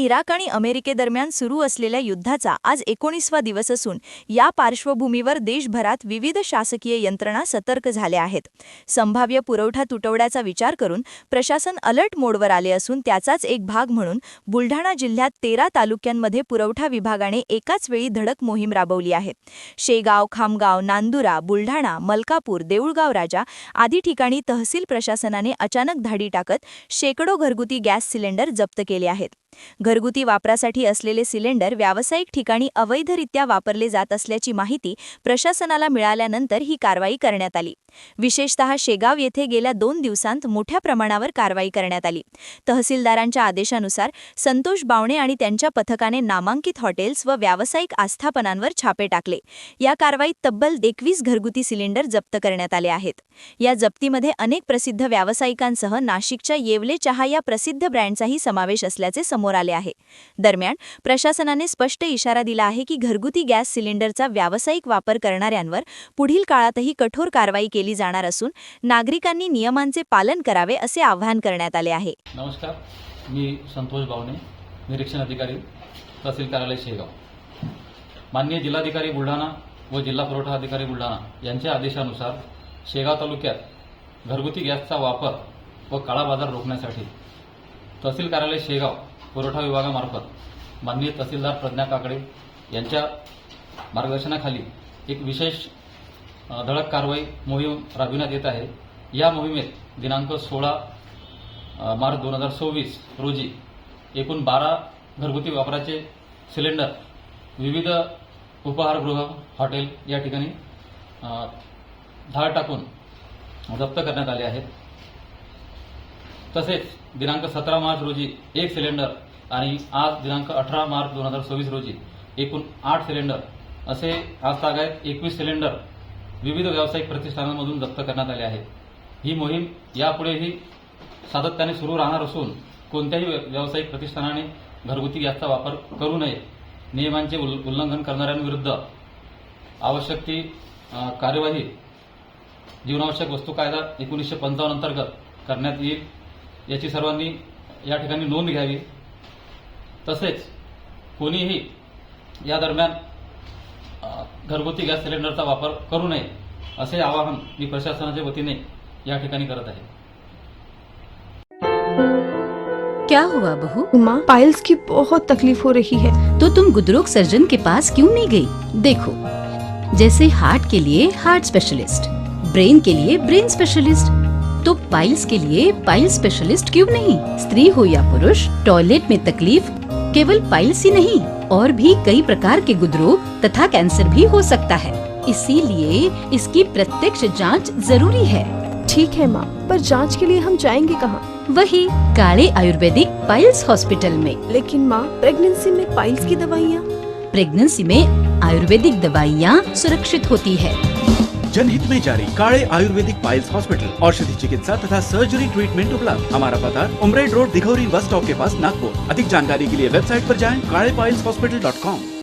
Iraq आणि अमेरिकेदरम्यान सुरू असलेल्या युद्धाचा आज 19वा दिवस असून या पार्श्वभूमीवर देशभरात विविध शासकीय यंत्रणा सतर्क झाल्या आहेत. संभाव्य पुरवठा तुटवड्याचा विचार करून प्रशासन अलर्ट मोडवर आले असून त्याचाच एक भाग म्हणून बुलढाणा जिल्ह्यात 13 तालुक्यांमध्ये पुरवठा विभागाने एकाच वेळी धडक मोहीम राबवली आहे. शेगाव, खामगाव, नांदुरा, बुलढाणा, मलकापूर, देऊळगाव राजा आदी ठिकाणी तहसील प्रशासनाने अचानक धाडी टाकत शेकडो घरगुती गॅस सिलेंडर जप्त केले आहेत. घरगुती वापरासाठी असलेले सिलेंडर व्यावसायिक ठिकाणी अवैधरित्या वापरले जात असल्याची माहिती प्रशासनाला मिळाल्यानंतर ही कारवाई करण्यात आली. विशेषतः शेगाव येथे गेल्या 2 दिवसांत मोठ्या प्रमाणावर कारवाई करण्यात आली. तहसीलदारांच्या आदेशानुसार संतोष बावणे आणि त्यांच्या पथकाने नामांकित हॉटेल्स व व्यावसायिक आस्थापनांवर छापे टाकले. या कारवाईत तब्बल 21 घरगुती सिलेंडर जप्त करण्यात आले आहेत. या जप्तीमध्ये अनेक प्रसिद्ध व्यावसायिकांसह नाशिकच्या येवले चहा या प्रसिद्ध ब्रँडचाही समावेश असल्याचे समोर आले आहे. दरम्यान प्रशासनाने स्पष्ट इशारा दिला आहे की घरगुती गॅस सिलेंडरचा व्यावसायिक वापर करणाऱ्यांवर पुढील काळातही कठोर कारवाई केली जाणार असून नागरिकांनी नियमांचे पालन करावे असे आवाहन करण्यात आले आहे. नमस्कार, मी संतोष बावणे, निरीक्षण अधिकारी, तहसील कार्यालय शेगाव. माननीय जिल्हाधिकारी बुलढाणा व जिल्हा पुरवठा अधिकारी बुलढाणा यांच्या आदेशानुसार शेगाव तालुक्यात घरगुती गॅसचा वापर व काळा बाजार रोखण्यासाठी तहसील कार्यालय शेगाव पुरवठा विभागामार्फत माननीय तहसीलदार प्रज्ञा काकडे यांच्या मार्गदर्शनाखाली एक विशेष धडक कारवाई मोहीम राबविण्यात येत आहे. या मोहिमेत दिनांक 16 मार्च 2024 रोजी एकूण 12 घरगुती वापराचे सिलेंडर विविध उपहारगृह, हॉटेल या ठिकाणी धाड टाकून जप्त करण्यात आले आहेत. तसेच दिनांक 17 मार्च रोजी 1 सिलेंडर आणि आज दिनांक 18 मार्च 2024 रोजी एकूण 8 सिलेंडर असे आज तागायत 21 सिलेंडर विविध व्यावसायिक प्रतिष्ठानांमधून जप्त करण्यात आले आहेत. ही मोहीम यापुढेही सातत्याने सुरू राहणार असून कोणत्याही व्यावसायिक प्रतिष्ठानाने घरगुती गॅसचा वापर करू नये. नियमांचे उल्लंघन करणाऱ्यांविरुद्ध आवश्यक ती कार्यवाही जीवनावश्यक वस्तू कायदा 1955 अंतर्गत करण्यात येईल, याची सर्वांनी या ठिकाणी नोंद घ्यावी. तसेच कोणीही या दरम्यान घरगुती गॅस सिलेंडरचा वापर करू नये असे आवाहन मी प्रशासनाच्या वतीने या ठिकाणी करत आहे. क्या हुआ बहू? माँ, पाइल्स की बहुत तकलीफ हो रही है. तो तुम गुदरोग सर्जन के पास क्यों नहीं गई? देखो, जैसे हार्ट के लिए हार्ट स्पेशलिस्ट, ब्रेन के लिए ब्रेन स्पेशलिस्ट, तो पाइल्स के लिए पाइल स्पेशलिस्ट क्यों नहीं? स्त्री हो या पुरुष, टॉयलेट में तकलीफ केवल पाइल्स ही नहीं और भी कई प्रकार के गुदरोग तथा कैंसर भी हो सकता है. इसीलिए इसकी प्रत्यक्ष जांच जरूरी है. ठीक है माँ, पर जांच के लिए हम जाएंगे कहाँ? वही काले आयुर्वेदिक पाइल्स हॉस्पिटल में. लेकिन माँ, प्रेगनेंसी में पाइल्स की दवाइयाँ? प्रेगनेंसी में आयुर्वेदिक दवाइयाँ सुरक्षित होती है. जनहित में जारी काले आयुर्वेदिक पाइल्स हॉस्पिटल, औषधि चिकित्सा तथा सर्जरी ट्रीटमेंट उपलब्ध. हमारा पता उमरेड रोड, दिघौरी बस स्टॉप के पास, नागपुर. अधिक जानकारी के लिए वेबसाइट पर जाएं kalepileshhospital.com.